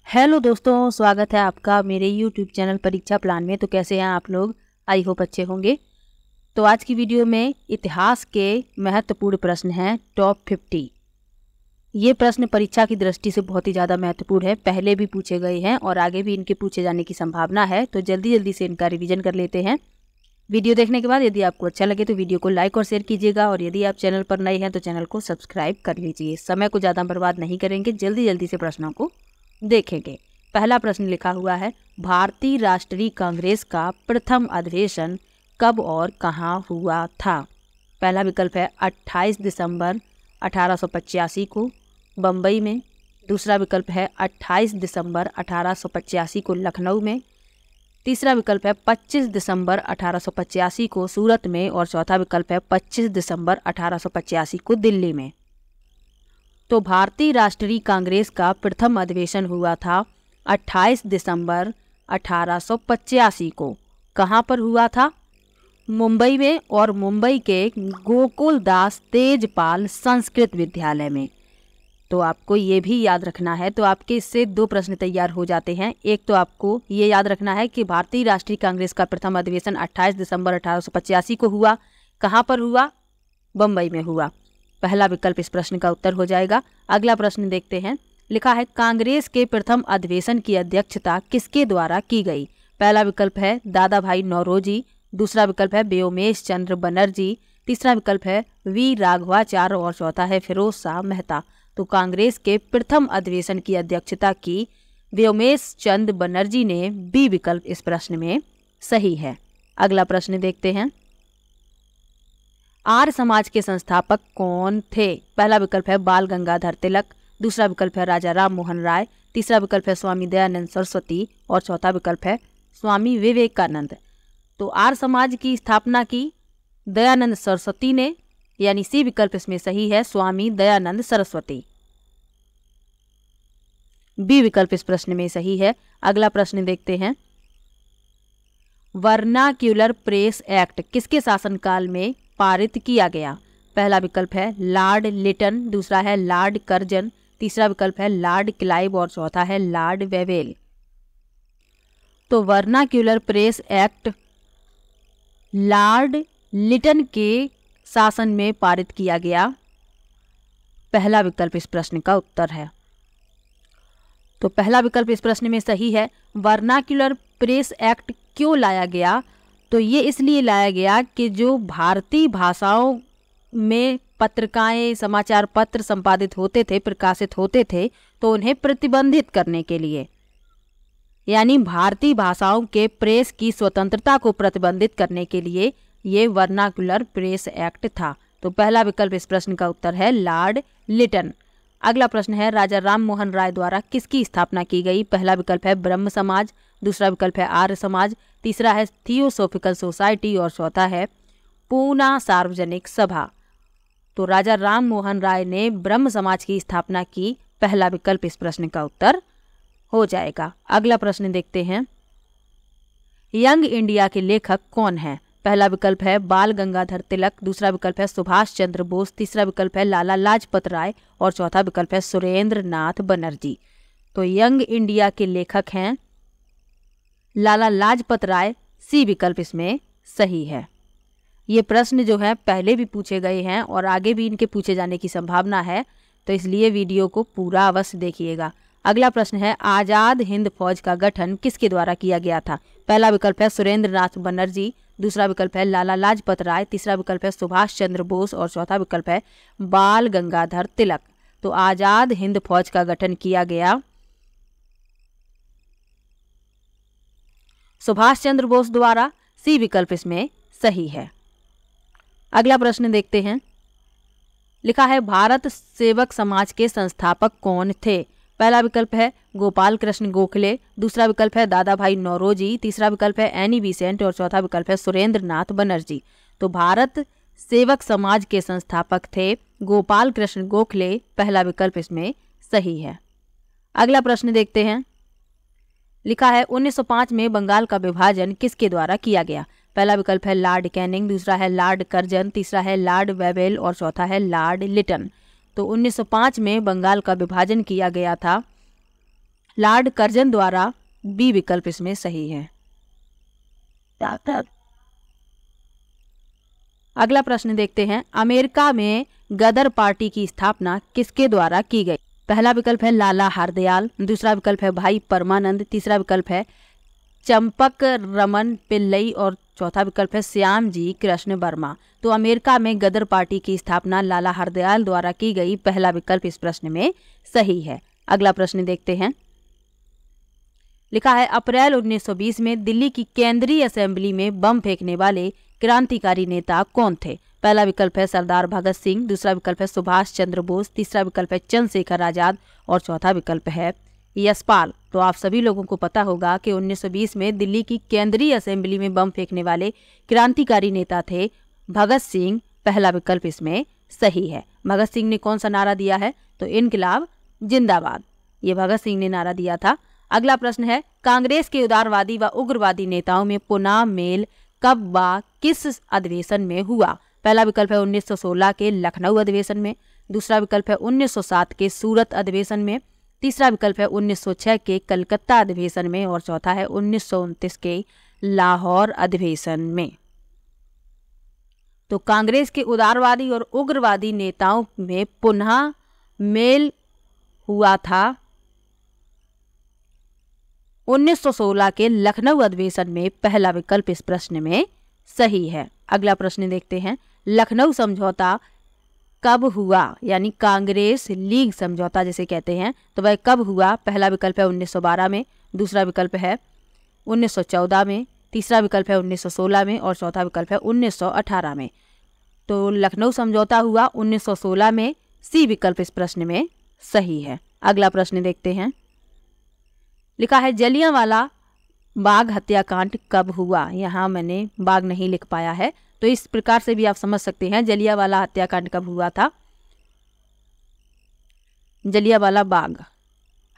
Hello दोस्तों, स्वागत है आपका मेरे यूट्यूब चैनल परीक्षा प्लान में। तो कैसे हैं आप लोग? आई होप अच्छे होंगे। तो आज की वीडियो में इतिहास के महत्वपूर्ण प्रश्न हैं टॉप 50। ये प्रश्न परीक्षा की दृष्टि से बहुत ही ज़्यादा महत्वपूर्ण है। पहले भी पूछे गए हैं और आगे भी इनके पूछे जाने की संभावना है। तो जल्दी से इनका रिवीजन कर लेते हैं। वीडियो देखने के बाद यदि आपको अच्छा लगे तो वीडियो को लाइक और शेयर कीजिएगा, और यदि आप चैनल पर नए हैं तो चैनल को सब्सक्राइब कर लीजिए। समय को ज़्यादा बर्बाद नहीं करेंगे, जल्दी से प्रश्नों को देखेंगे। पहला प्रश्न लिखा हुआ है, भारतीय राष्ट्रीय कांग्रेस का प्रथम अधिवेशन कब और कहाँ हुआ था? पहला विकल्प है 28 दिसंबर 1885 को बम्बई में। दूसरा विकल्प है 28 दिसंबर 1885 को लखनऊ में। तीसरा विकल्प है 25 दिसंबर 1885 को सूरत में। और चौथा विकल्प है 25 दिसंबर 1885 को दिल्ली में। तो भारतीय राष्ट्रीय कांग्रेस का प्रथम अधिवेशन हुआ था 28 दिसंबर 1885 को। कहाँ पर हुआ था? मुंबई में, और मुंबई के गोकुल दास तेजपाल संस्कृत विद्यालय में। तो आपको ये भी याद रखना है। तो आपके इससे दो प्रश्न तैयार हो जाते हैं। एक तो आपको ये याद रखना है कि भारतीय राष्ट्रीय कांग्रेस का प्रथम अधिवेशन 28 दिसंबर 1885 को हुआ। कहाँ पर हुआ? बम्बई में हुआ। पहला विकल्प इस प्रश्न का उत्तर हो जाएगा। अगला प्रश्न देखते हैं। लिखा है, कांग्रेस के प्रथम अधिवेशन की अध्यक्षता किसके द्वारा की गई? पहला विकल्प है दादा भाई नौरोजी। दूसरा विकल्प है व्योमेश चंद्र बनर्जी। तीसरा विकल्प है वी राघवाचार्य। और चौथा है फिरोज शाह मेहता। तो कांग्रेस के प्रथम अधिवेशन की अध्यक्षता की व्योमेश चंद्र बनर्जी ने। बी विकल्प इस प्रश्न में सही है। अगला प्रश्न देखते हैं। आर्य समाज के संस्थापक कौन थे? पहला विकल्प है बाल गंगाधर तिलक। दूसरा विकल्प है राजा राम मोहन राय। तीसरा विकल्प है स्वामी दयानंद सरस्वती। और चौथा विकल्प है स्वामी विवेकानंद। तो आर्य समाज की स्थापना की दयानंद सरस्वती ने, यानी सी विकल्प इसमें सही है, स्वामी दयानंद सरस्वती। बी विकल्प इस प्रश्न में सही है। अगला प्रश्न देखते हैं। वर्नाक्यूलर प्रेस एक्ट किसके शासनकाल में पारित किया गया? पहला विकल्प है लॉर्ड लिटन। दूसरा है लॉर्ड कर्जन। तीसरा विकल्प है लॉर्ड क्लाइव। और चौथा है लॉर्ड वेवेल। तो vernacular press act Lord Lytton के शासन में पारित किया गया। पहला विकल्प इस प्रश्न का उत्तर है। तो पहला विकल्प इस प्रश्न में सही है। वर्नाक्यूलर प्रेस एक्ट क्यों लाया गया? तो ये इसलिए लाया गया कि जो भारतीय भाषाओं में पत्रिकाएं, समाचार पत्र संपादित होते थे, प्रकाशित होते थे, तो उन्हें प्रतिबंधित करने के लिए, यानी भारतीय भाषाओं के प्रेस की स्वतंत्रता को प्रतिबंधित करने के लिए ये वर्नाक्यूलर प्रेस एक्ट था। तो पहला विकल्प इस प्रश्न का उत्तर है लॉर्ड लिटन। अगला प्रश्न है, राजा राम मोहन राय द्वारा किसकी स्थापना की गई? पहला विकल्प है ब्रह्म समाज। दूसरा विकल्प है आर्य समाज। तीसरा है थियोसॉफिकल सोसाइटी। और चौथा है पूना सार्वजनिक सभा। तो राजा राम मोहन राय ने ब्रह्म समाज की स्थापना की। पहला विकल्प इस प्रश्न का उत्तर हो जाएगा। अगला प्रश्न देखते हैं। यंग इंडिया के लेखक कौन है? पहला विकल्प है बाल गंगाधर तिलक। दूसरा विकल्प है सुभाष चंद्र बोस। तीसरा विकल्प है लाला लाजपत राय। और चौथा विकल्प है सुरेंद्र नाथ बनर्जी। तो यंग इंडिया के लेखक हैं लाला लाजपत राय। सी विकल्प इसमें सही है। ये प्रश्न जो है पहले भी पूछे गए हैं और आगे भी इनके पूछे जाने की संभावना है, तो इसलिए वीडियो को पूरा अवश्य देखिएगा। अगला प्रश्न है, आजाद हिंद फौज का गठन किसके द्वारा किया गया था? पहला विकल्प है सुरेंद्र नाथ बनर्जी। दूसरा विकल्प है लाला लाजपत राय। तीसरा विकल्प है सुभाष चंद्र बोस। और चौथा विकल्प है बाल गंगाधर तिलक। तो आजाद हिंद फौज का गठन किया गया सुभाष चंद्र बोस द्वारा। सी विकल्प इसमें सही है। अगला प्रश्न देखते हैं। लिखा है, भारत सेवक समाज के संस्थापक कौन थे? पहला विकल्प है गोपाल कृष्ण गोखले। दूसरा विकल्प है दादा भाई नौरोजी। तीसरा विकल्प है एनी बिसेंट। और चौथा विकल्प है सुरेंद्र नाथ बनर्जी। तो भारत सेवक समाज के संस्थापक थे गोपाल कृष्ण गोखले। पहला विकल्प इसमें सही है। अगला प्रश्न देखते हैं। लिखा है, 1905 में बंगाल का विभाजन किसके द्वारा किया गया? पहला विकल्प है लॉर्ड कैनिंग। दूसरा है लॉर्ड कर्जन। तीसरा है लॉर्ड वेवेल। और चौथा है लॉर्ड लिटन। तो 1905 में बंगाल का विभाजन किया गया था लॉर्ड कर्जन द्वारा। बी विकल्प इसमें सही है। अगला प्रश्न देखते हैं, अमेरिका में गदर पार्टी की स्थापना किसके द्वारा की गई? पहला विकल्प है लाला हरदयाल, दूसरा विकल्प है भाई परमानंद, तीसरा विकल्प है चंपक रमन पिल्लई और चौथा विकल्प है श्याम जी कृष्ण वर्मा। तो अमेरिका में गदर पार्टी की स्थापना लाला हरदयाल द्वारा की गई। पहला विकल्प इस प्रश्न में सही है। अगला प्रश्न देखते हैं, लिखा है अप्रैल 1920 में दिल्ली की केंद्रीय असेंबली में बम फेंकने वाले क्रांतिकारी नेता कौन थे? पहला विकल्प है सरदार भगत सिंह, दूसरा विकल्प है सुभाष चंद्र बोस, तीसरा विकल्प है चंद्रशेखर आजाद और चौथा विकल्प है यशपाल। तो आप सभी लोगों को पता होगा कि 1920 में दिल्ली की केंद्रीय असेंबली में बम फेंकने वाले क्रांतिकारी नेता थे भगत सिंह। पहला विकल्प इसमें सही है। भगत सिंह ने कौन सा नारा दिया है? तो इनकलाब जिंदाबाद, ये भगत सिंह ने नारा दिया था। अगला प्रश्न है, कांग्रेस के उदारवादी व उग्रवादी नेताओं में पुनः मेल कब व किस अधिवेशन में हुआ? पहला विकल्प है 1916 के लखनऊ अधिवेशन में, दूसरा विकल्प है 1907 के सूरत अधिवेशन में, तीसरा विकल्प है 1906 के कलकत्ता अधिवेशन में और चौथा है 1929 के लाहौर अधिवेशन में। तो कांग्रेस के उदारवादी और उग्रवादी नेताओं में पुनः मेल हुआ था 1916 के लखनऊ अधिवेशन में। पहला विकल्प इस प्रश्न में सही है। अगला प्रश्न देखते हैं, लखनऊ समझौता कब हुआ? यानी कांग्रेस लीग समझौता जिसे कहते हैं, तो वह कब हुआ? पहला विकल्प है 1912 में, दूसरा विकल्प है 1914 में, तीसरा विकल्प है 1916 में और चौथा विकल्प है 1918 में। तो लखनऊ समझौता हुआ 1916 में। सी विकल्प इस प्रश्न में सही है। अगला प्रश्न देखते हैं, लिखा है जलियांवाला बाग हत्याकांड कब हुआ? यहाँ मैंने बाग नहीं लिख पाया है, तो इस प्रकार से भी आप समझ सकते हैं जलियांवाला हत्याकांड कब हुआ था। जलियांवाला बाग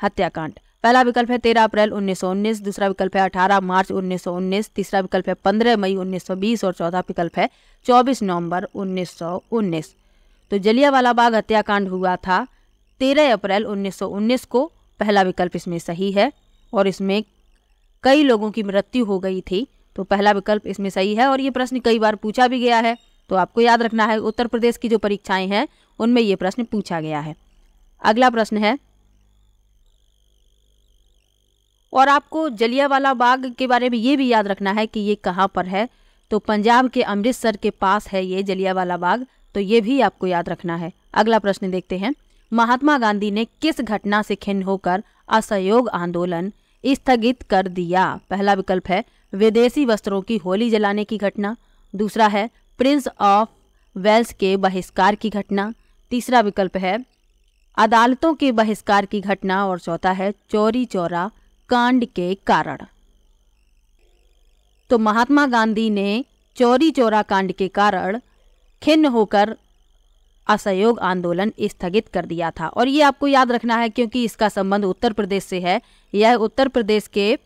हत्याकांड, पहला विकल्प है 13 अप्रैल 1919, दूसरा विकल्प है 18 मार्च 1919, तीसरा विकल्प है 15 मई 1920 और चौथा विकल्प है 24 नवंबर 1919। तो जलियांवाला बाग हत्याकांड हुआ था 13 अप्रैल 1919 को। पहला विकल्प इसमें सही है और इसमें कई लोगों की मृत्यु हो गई थी, तो पहला विकल्प इसमें सही है। और ये प्रश्न कई बार पूछा भी गया है, तो आपको याद रखना है, उत्तर प्रदेश की जो परीक्षाएं हैं उनमें ये प्रश्न पूछा गया है। अगला प्रश्न है, और आपको जलियांवाला बाग के बारे में ये भी याद रखना है कि ये कहाँ पर है। तो पंजाब के अमृतसर के पास है ये जलियांवाला बाग, तो ये भी आपको याद रखना है। अगला प्रश्न देखते हैं, महात्मा गांधी ने किस घटना से खिन्न होकर असहयोग आंदोलन स्थगित कर दिया? पहला विकल्प है विदेशी वस्त्रों की होली जलाने की घटना, दूसरा है प्रिंस ऑफ वेल्स के बहिष्कार की घटना, तीसरा विकल्प है अदालतों के बहिष्कार की घटना और चौथा है चौरी चौरा कांड के कारण। तो महात्मा गांधी ने चौरी चौरा कांड के कारण खिन्न होकर असहयोग आंदोलन स्थगित कर दिया था। और ये आपको याद रखना है क्योंकि इसका संबंध उत्तर प्रदेश से है। यह उत्तर प्रदेश के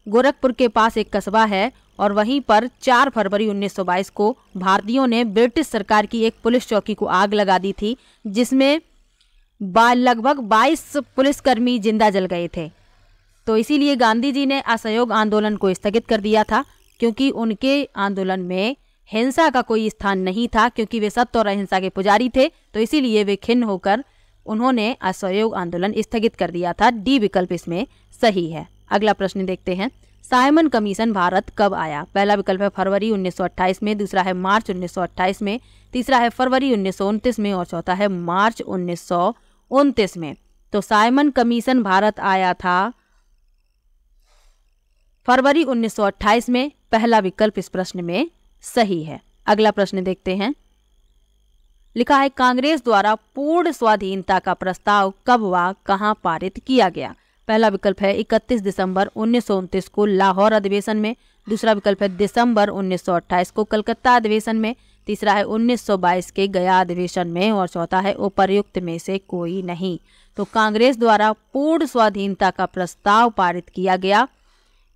गोरखपुर के पास एक कस्बा है और वहीं पर 4 फरवरी 1922 को भारतीयों ने ब्रिटिश सरकार की एक पुलिस चौकी को आग लगा दी थी, जिसमें लगभग 22 पुलिसकर्मी जिंदा जल गए थे। तो इसीलिए गांधी जी ने असहयोग आंदोलन को स्थगित कर दिया था, क्योंकि उनके आंदोलन में हिंसा का कोई स्थान नहीं था, क्योंकि वे सत्य और अहिंसा के पुजारी थे। तो इसीलिए वे खिन्न होकर उन्होंने असहयोग आंदोलन स्थगित कर दिया था। डी विकल्प इसमें सही है। अगला प्रश्न देखते हैं, साइमन कमीशन भारत कब आया? पहला विकल्प है फरवरी 1928 में, दूसरा है मार्च 1928 में, तीसरा है फरवरी 1929 में और चौथा है मार्च 1929 में। तो साइमन कमीशन भारत आया था फरवरी 1928 में। पहला विकल्प इस प्रश्न में सही है। अगला प्रश्न देखते हैं, लिखा है कांग्रेस द्वारा पूर्ण स्वाधीनता का प्रस्ताव कब व कहां पारित किया गया? पहला विकल्प है 31 दिसंबर 1929 को लाहौर अधिवेशन में, दूसरा विकल्प है दिसंबर 1928 को कलकत्ता अधिवेशन में, तीसरा है 1922 के गया अधिवेशन में और चौथा है उपर्युक्त में से कोई नहीं। तो कांग्रेस द्वारा पूर्ण स्वाधीनता का प्रस्ताव पारित किया गया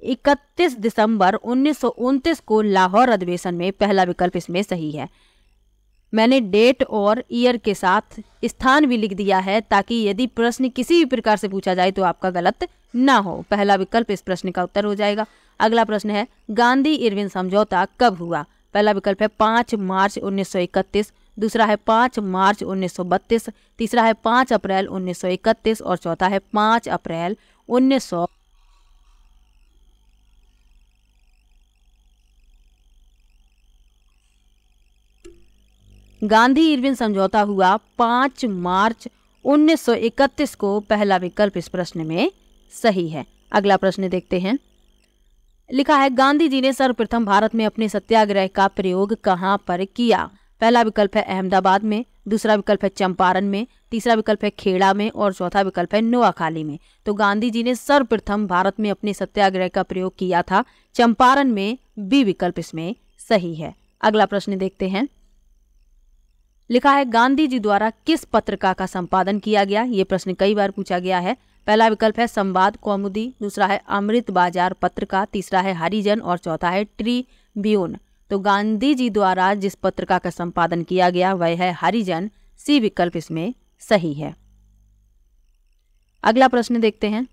31 दिसंबर 1929 को लाहौर अधिवेशन में। पहला विकल्प इसमें सही है। मैंने डेट और ईयर के साथ स्थान भी लिख दिया है ताकि यदि प्रश्न किसी भी प्रकार से पूछा जाए तो आपका गलत ना हो। पहला विकल्प इस प्रश्न का उत्तर हो जाएगा। अगला प्रश्न है गांधी इरविन समझौता कब हुआ? पहला विकल्प है 5 मार्च 1931, दूसरा है 5 मार्च 1932, तीसरा है 5 अप्रैल 1931 और चौथा है 5 अप्रैल 1900। गांधी इरविन समझौता हुआ 5 मार्च 1931 को। पहला विकल्प इस प्रश्न में सही है। अगला प्रश्न देखते हैं। लिखा है गांधी जी ने सर्वप्रथम भारत में अपने सत्याग्रह का प्रयोग कहां पर किया? पहला विकल्प है अहमदाबाद में, दूसरा विकल्प है चंपारण में, तीसरा विकल्प है खेड़ा में और चौथा विकल्प है नोआखाली में। तो गांधी जी ने सर्वप्रथम भारत में अपने सत्याग्रह का प्रयोग किया था चंपारण में। बी विकल्प इसमें सही है। अगला प्रश्न देखते हैं। लिखा है गांधी जी द्वारा किस पत्रिका का संपादन किया गया? ये प्रश्न कई बार पूछा गया है। पहला विकल्प है संवाद कौमुदी, दूसरा है अमृत बाजार पत्रिका, तीसरा है हरिजन और चौथा है ट्रिब्यून। तो गांधी जी द्वारा जिस पत्रिका का संपादन किया गया वह है हरिजन। सी विकल्प इसमें सही है। अगला प्रश्न देखते हैं।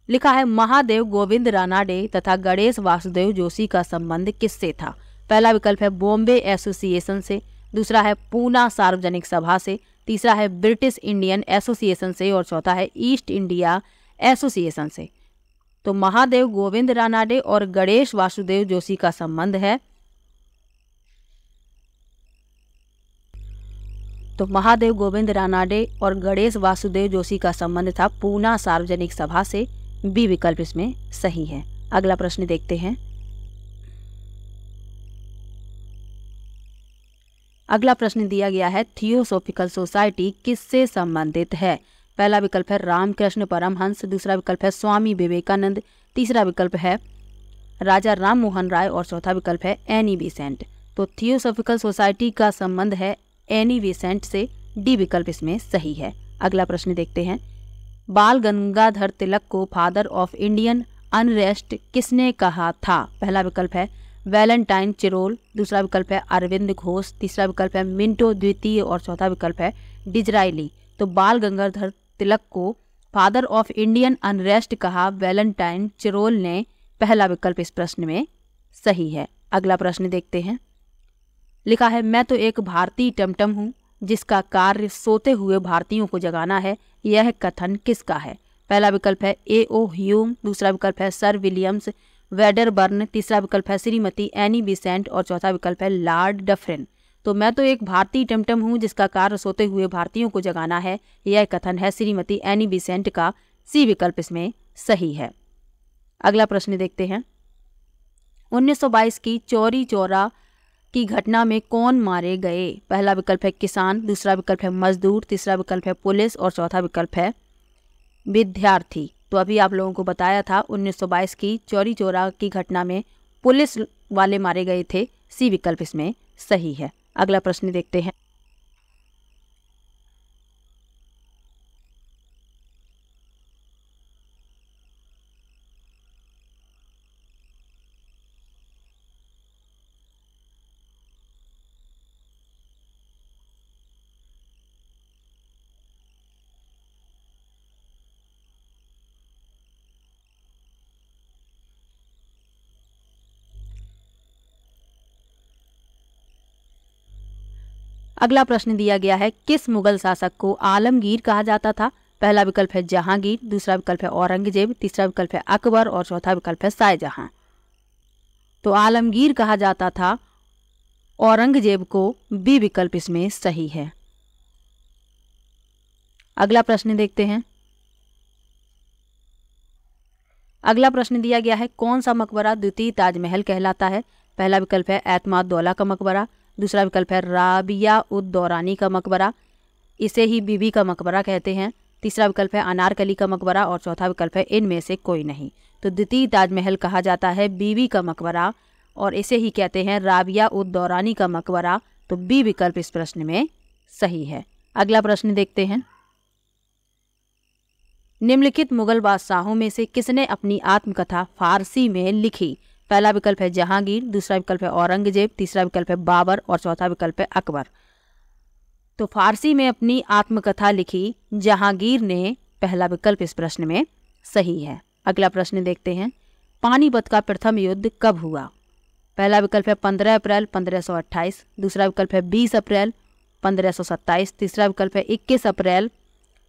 लिखा है महादेव गोविंद रानाडे तथा गणेश वासुदेव जोशी का संबंध किससे था? पहला विकल्प है बॉम्बे एसोसिएशन से, दूसरा है पूना सार्वजनिक सभा से, तीसरा है ब्रिटिश इंडियन एसोसिएशन से और चौथा है ईस्ट इंडिया एसोसिएशन से। तो महादेव गोविंद रानाडे और गणेश वासुदेव जोशी का संबंध है। तो महादेव गोविंद रानाडे और गणेश वासुदेव जोशी का संबंध था पूना सार्वजनिक सभा से। बी विकल्प इसमें सही है। अगला प्रश्न देखते हैं। अगला प्रश्न दिया गया है थियोसॉफिकल सोसाइटी किससे संबंधित है? पहला विकल्प है रामकृष्ण परमहंस, दूसरा विकल्प है स्वामी विवेकानंद, तीसरा विकल्प है राजा राम मोहन राय और चौथा विकल्प है एनी बेसेंट। तो थियोसॉफिकल सोसाइटी का संबंध है एनी बेसेंट से। डी विकल्प इसमें सही है। अगला प्रश्न देखते हैं। बाल गंगाधर तिलक को फादर ऑफ इंडियन अनरेस्ट किसने कहा था? पहला विकल्प है वैलेंटाइन चिरोल, दूसरा विकल्प है अरविंद घोष, तीसरा विकल्प है मिंटो द्वितीय और चौथा विकल्प है डिजराइली। तो बाल गंगाधर तिलक को फादर ऑफ इंडियन अनरेस्ट कहा वैलेंटाइन चिरोल ने। पहला विकल्प इस प्रश्न में सही है। अगला प्रश्न देखते हैं। लिखा है मैं तो एक भारतीय टमटम हूँ जिसका कार्य सोते हुए भारतीयों को जगाना है। यह कथन किसका है? पहला विकल्प है ए.ओ. ह्यूम, दूसरा विकल्प है सर विलियम्स वेडरबर्न, तीसरा विकल्प है श्रीमती एनी बेसेंट और चौथा विकल्प है लॉर्ड डफरिन। तो मैं तो एक भारतीय टमटम हूँ जिसका कार्य सोते हुए भारतीयों को जगाना है। यह कथन है श्रीमती एनी बेसेंट का। सी विकल्प इसमें सही है। अगला प्रश्न देखते हैं। 1922 की चौरी चौरा की घटना में कौन मारे गए? पहला विकल्प है किसान, दूसरा विकल्प है मजदूर, तीसरा विकल्प है पुलिस और चौथा विकल्प है विद्यार्थी। तो अभी आप लोगों को बताया था 1922 की चौरी चौरा की घटना में पुलिस वाले मारे गए थे। सी विकल्प इसमें सही है। अगला प्रश्न देखते हैं। अगला प्रश्न दिया गया है किस मुगल शासक को आलमगीर कहा जाता था? पहला विकल्प है जहांगीर, दूसरा विकल्प है औरंगजेब, तीसरा विकल्प है अकबर और चौथा विकल्प है शाहजहां। तो आलमगीर कहा जाता था औरंगजेब को। बी विकल्प इसमें सही है। अगला प्रश्न देखते हैं। अगला प्रश्न दिया गया है कौन सा मकबरा द्वितीय ताजमहल कहलाता है? पहला विकल्प है एतमाद दौला का मकबरा, दूसरा विकल्प है राबिया उद दौरानी का मकबरा, इसे ही बीबी का मकबरा कहते हैं, तीसरा विकल्प है अनारकली का मकबरा और चौथा विकल्प है इनमें से कोई नहीं। तो द्वितीय ताजमहल कहा जाता है बीबी का मकबरा और इसे ही कहते हैं राबिया उद दौरानी का मकबरा। तो बी विकल्प इस प्रश्न में सही है। अगला प्रश्न देखते हैं। निम्नलिखित मुगल बादशाहों में से किसने अपनी आत्मकथा फारसी में लिखी? पहला विकल्प है जहांगीर, दूसरा विकल्प है औरंगजेब, तीसरा विकल्प है बाबर और चौथा विकल्प है अकबर। तो फारसी में अपनी आत्मकथा लिखी जहांगीर ने पहला विकल्प इस प्रश्न में सही है। अगला प्रश्न देखते हैं, पानीपत का प्रथम युद्ध कब हुआ? पहला विकल्प है 15 अप्रैल 1528, दूसरा विकल्प है 20 अप्रैल 1527, तीसरा विकल्प है 21 अप्रैल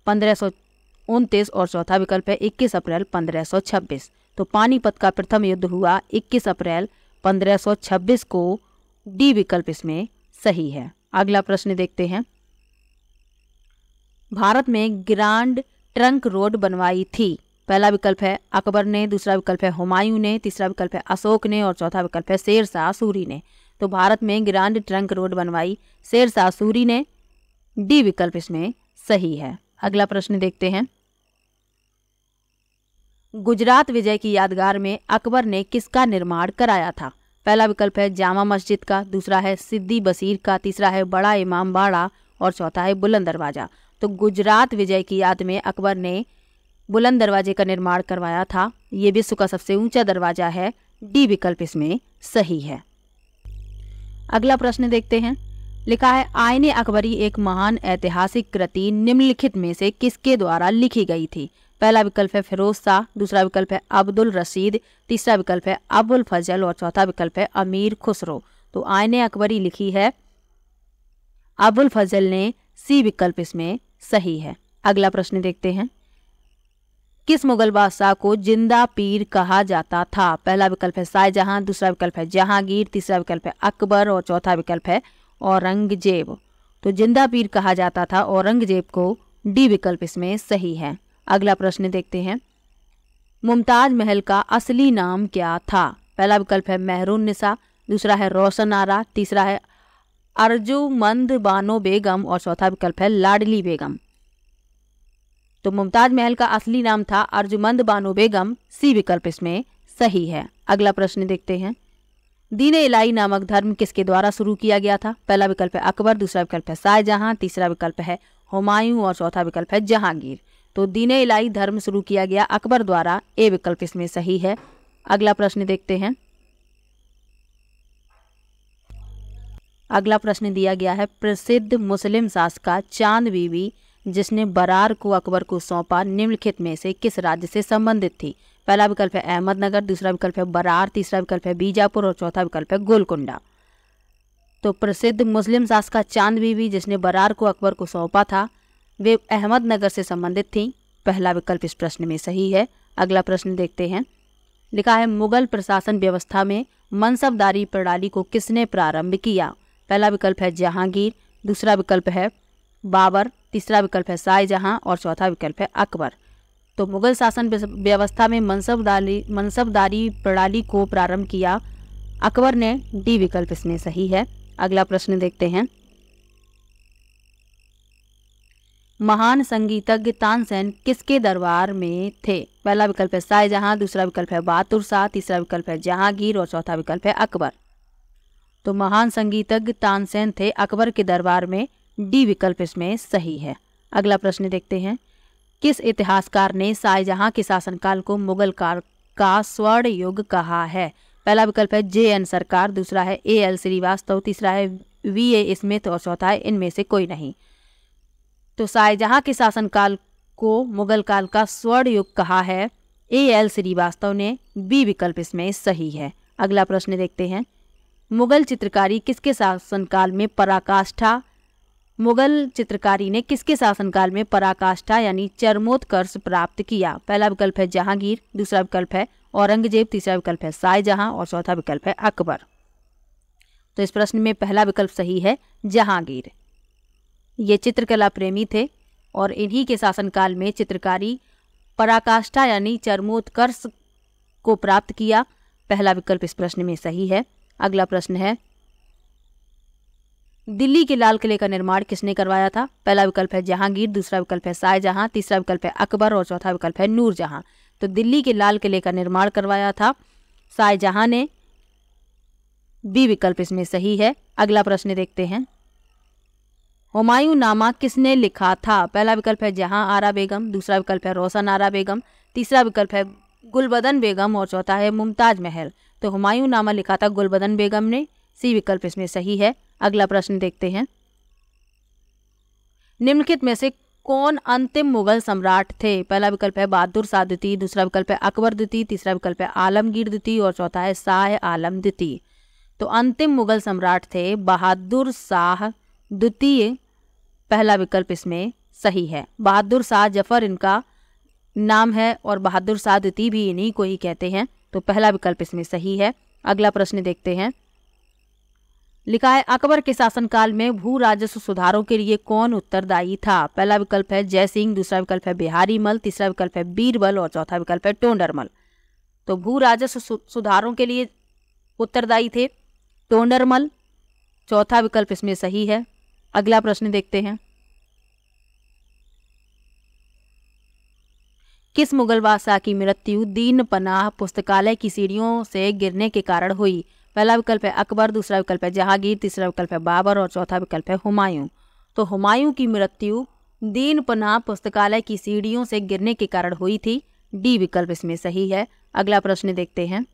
1529 और चौथा विकल्प है 21 अप्रैल 1526। तो पानीपत का प्रथम युद्ध हुआ 21 अप्रैल 1526 को। डी विकल्प इसमें सही है। अगला प्रश्न देखते हैं, भारत में ग्रांड ट्रंक रोड बनवाई थी? पहला विकल्प है अकबर ने, दूसरा विकल्प है हुमायूं ने, तीसरा विकल्प है अशोक ने और चौथा विकल्प है शेर शाह सूरी ने। तो भारत में ग्रांड ट्रंक रोड बनवाई शेर शाह सूरी ने। डी विकल्प इसमें सही है। अगला प्रश्न देखते हैं, गुजरात विजय की यादगार में अकबर ने किसका निर्माण कराया था? पहला विकल्प है जामा मस्जिद का, दूसरा है सिद्दी बसीर का, तीसरा है बड़ा इमाम बाड़ा और चौथा है बुलंद दरवाजा। तो गुजरात विजय की याद में अकबर ने बुलंद दरवाजे का निर्माण करवाया था। ये विश्व का सबसे ऊंचा दरवाजा है। डी विकल्प इसमें सही है। अगला प्रश्न देखते हैं, लिखा है आईने अकबरी एक महान ऐतिहासिक कृति निम्नलिखित में से किसके द्वारा लिखी गई थी? पहला विकल्प है फिरोज शाह, दूसरा विकल्प है अब्दुल रशीद, तीसरा विकल्प है अबुल फजल और चौथा विकल्प है अमीर खुसरो। तो आईने अकबरी लिखी है अबुल फजल ने। सी विकल्प इसमें सही है। अगला प्रश्न देखते हैं, किस मुगल बादशाह को जिंदा पीर कहा जाता था? पहला विकल्प है शाहजहां, दूसरा विकल्प है जहांगीर, तीसरा विकल्प है अकबर और चौथा विकल्प है औरंगजेब। तो जिंदा पीर कहा जाता था औरंगजेब को। डी विकल्प इसमें सही है। अगला प्रश्न देखते हैं, मुमताज महल का असली नाम क्या था? पहला विकल्प है मेहरुन्निसा, दूसरा है रोशन आरा, तीसरा है अर्जुमंद बानो बेगम और चौथा विकल्प है लाडली बेगम। तो मुमताज महल का असली नाम था अर्जुमंद बानो बेगम। सी विकल्प इसमें सही है। अगला प्रश्न देखते हैं, दीन इलाही नामक धर्म किसके द्वारा शुरू किया गया था? पहला विकल्प है अकबर, दूसरा विकल्प है शाहजहां, तीसरा विकल्प है हुमायूं और चौथा विकल्प है जहांगीर। तो दीन इलाही धर्म शुरू किया गया अकबर द्वारा। ए विकल्प इसमें सही है। अगला प्रश्न देखते हैं, अगला प्रश्न दिया गया है, प्रसिद्ध मुस्लिम शासका चांद बीबी जिसने बरार को अकबर को सौंपा निम्नलिखित में से किस राज्य से संबंधित थी? पहला विकल्प है अहमदनगर, दूसरा विकल्प है बरार, तीसरा विकल्प है बीजापुर और चौथा विकल्प है गोलकुंडा। तो प्रसिद्ध मुस्लिम शासका चांद बीबी जिसने बरार को अकबर को सौंपा था वे अहमदनगर से संबंधित थी। पहला विकल्प इस प्रश्न में सही है। अगला प्रश्न देखते हैं, लिखा है मुगल प्रशासन व्यवस्था में मनसबदारी प्रणाली को किसने प्रारंभ किया? पहला विकल्प है जहांगीर, दूसरा विकल्प है बाबर, तीसरा विकल्प है शाहजहां और चौथा विकल्प है अकबर। तो मुगल शासन व्यवस्था में मनसबदारी प्रणाली को प्रारंभ किया अकबर ने। डी विकल्प इसमें सही है। अगला प्रश्न देखते हैं, महान संगीतज्ञ तानसेन किसके दरबार में थे? पहला विकल्प है शाहजहां, दूसरा विकल्प है बहादुर शाह, तीसरा विकल्प है जहांगीर और चौथा विकल्प है अकबर। तो महान संगीतज्ञ तानसेन थे अकबर के दरबार में। डी विकल्प इसमें सही है। अगला प्रश्न देखते हैं, किस इतिहासकार ने शाहजहां के शासनकाल को मुगल काल का स्वर्ण युग कहा है? पहला विकल्प है JN सरकार, दूसरा है AL श्रीवास्तव, तीसरा है VA स्मिथ और चौथा है इनमें से कोई नहीं। तो शाहजहां के शासनकाल को मुगल काल का स्वर्ण युग कहा है AL श्रीवास्तव ने। बी विकल्प इसमें सही है। अगला प्रश्न देखते हैं, मुगल चित्रकारी किसके शासनकाल में पराकाष्ठा मुगल चित्रकारी ने किसके शासनकाल में पराकाष्ठा यानी चरमोत्कर्ष प्राप्त किया? पहला विकल्प है जहांगीर, दूसरा विकल्प है औरंगजेब, तीसरा विकल्प है शाहजहां और चौथा विकल्प है अकबर। तो इस प्रश्न में पहला विकल्प सही है जहांगीर। ये चित्रकला प्रेमी थे और इन्हीं के शासनकाल में चित्रकारी पराकाष्ठा यानी चरमोत्कर्ष को प्राप्त किया। पहला विकल्प इस प्रश्न में सही है। अगला प्रश्न है, दिल्ली के लाल किले का निर्माण किसने करवाया था? पहला विकल्प है जहांगीर, दूसरा विकल्प है शाहजहां, तीसरा विकल्प है अकबर और चौथा विकल्प है नूरजहां। तो दिल्ली के लाल किले का निर्माण करवाया था शाहजहां ने। बी विकल्प इसमें सही है। अगला प्रश्न देखते हैं, हुमायूं नामा किसने लिखा था? पहला विकल्प है जहां आरा बेगम, दूसरा विकल्प है रोशन आरा बेगम, तीसरा विकल्प है गुलबदन बेगम और चौथा है मुमताज महल। तो हुमायूं नामा लिखा था गुलबदन बेगम ने, सी विकल्प इसमें सही है। अगला प्रश्न देखते हैं। निम्नलिखित में से कौन अंतिम मुगल सम्राट थे? पहला विकल्प है बहादुर शाह द्वितीय, दूसरा विकल्प है अकबर द्वितीय, तीसरा विकल्प है आलमगीर द्वितीय और चौथा है शाह आलम द्वितीय। तो अंतिम मुगल सम्राट थे बहादुर शाह द्वितीय, पहला विकल्प इसमें सही है। बहादुर शाह जफर इनका नाम है और बहादुर शाह द्वितीय भी इन्हीं को ही कहते हैं। तो पहला विकल्प इसमें सही है। अगला प्रश्न देखते हैं। लिखा है अकबर के शासनकाल में भू राजस्व सुधारों के लिए कौन उत्तरदायी था? पहला विकल्प है जय सिंह, दूसरा विकल्प है बिहारी मल, तीसरा विकल्प है बीरबल और चौथा विकल्प है टोंडरमल। तो भू राजस्व सुधारों के लिए उत्तरदायी थे टोंडरमल, चौथा विकल्प इसमें सही है। अगला प्रश्न देखते हैं। किस मुगल बादशाह की मृत्यु दीन पनाह पुस्तकालय की सीढ़ियों से गिरने के कारण हुई? पहला विकल्प है अकबर, दूसरा विकल्प है जहांगीर, तीसरा विकल्प है बाबर और चौथा विकल्प है हुमायूं। तो हुमायूं की मृत्यु दीन पनाह पुस्तकालय की सीढ़ियों से गिरने के कारण हुई थी, डी विकल्प इसमें सही है। अगला प्रश्न देखते हैं।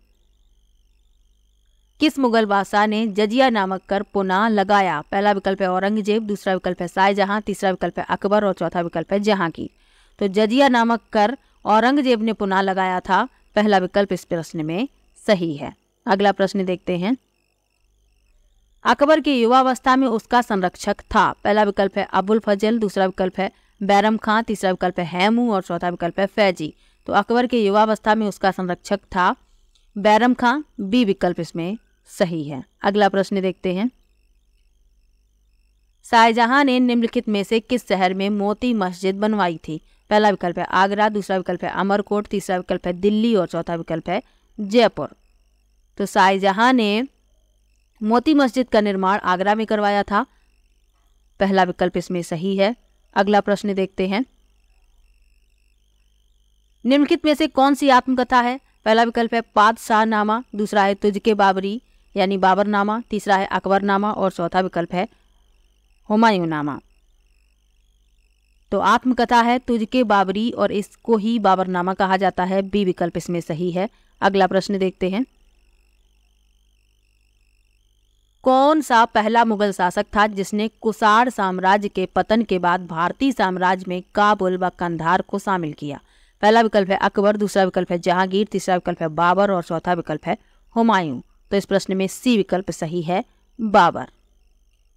किस मुगल बादशाह ने जजिया नामक कर पुनः लगाया? पहला विकल्प है औरंगजेब, दूसरा विकल्प है शाहजहां, तीसरा विकल्प है अकबर और चौथा विकल्प है जहांगीर। तो जजिया नामक कर औरंगजेब ने पुनः लगाया था, पहला विकल्प इस प्रश्न में सही है। अगला प्रश्न देखते हैं। अकबर की युवावस्था में उसका संरक्षक था? पहला विकल्प है अबुल फजल, दूसरा विकल्प है बैरम खां, तीसरा विकल्प है हैमू और चौथा विकल्प है फैजी। तो अकबर की युवावस्था में उसका संरक्षक था बैरम खां, बी विकल्प इसमें सही है। अगला प्रश्न देखते हैं। शाहजहां ने निम्नलिखित में से किस शहर में मोती मस्जिद बनवाई थी? पहला विकल्प है आगरा, दूसरा विकल्प है अमरकोट, तीसरा विकल्प है दिल्ली और चौथा विकल्प है जयपुर। तो शाहजहां ने मोती मस्जिद का निर्माण आगरा में करवाया था, पहला विकल्प इसमें सही है। अगला प्रश्न देखते हैं। निम्नलिखित में से कौन सी आत्मकथा है? पहला विकल्प है पादशाहनामा, दूसरा है तुझके बाबरी यानी बाबरनामा, तीसरा है अकबरनामा और चौथा विकल्प है हुमायूंनामा। तो आत्मकथा है तुझके बाबरी और इसको ही बाबरनामा कहा जाता है, बी विकल्प इसमें सही है। अगला प्रश्न देखते हैं। कौन सा पहला मुगल शासक था जिसने कुषाण साम्राज्य के पतन के बाद भारतीय साम्राज्य में काबुल व कंधार को शामिल किया? पहला विकल्प है अकबर, दूसरा विकल्प है जहांगीर, तीसरा विकल्प है बाबर और चौथा विकल्प है हुमायूं। तो इस प्रश्न में सी विकल्प सही है, बाबर।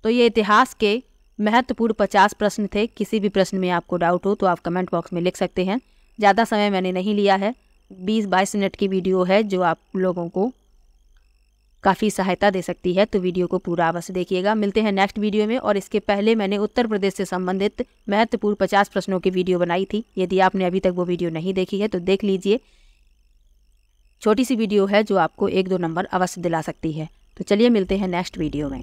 तो ये इतिहास के महत्वपूर्ण 50 प्रश्न थे। किसी भी प्रश्न में आपको डाउट हो तो आप कमेंट बॉक्स में लिख सकते हैं। ज़्यादा समय मैंने नहीं लिया है, 20-22 मिनट की वीडियो है जो आप लोगों को काफ़ी सहायता दे सकती है। तो वीडियो को पूरा अवश्य देखिएगा। मिलते हैं नेक्स्ट वीडियो में। और इसके पहले मैंने उत्तर प्रदेश से संबंधित महत्वपूर्ण 50 प्रश्नों की वीडियो बनाई थी। यदि आपने अभी तक वो वीडियो नहीं देखी है तो देख लीजिए। छोटी सी वीडियो है जो आपको 1-2 नंबर अवश्य दिला सकती है। तो चलिए मिलते हैं नेक्स्ट वीडियो में।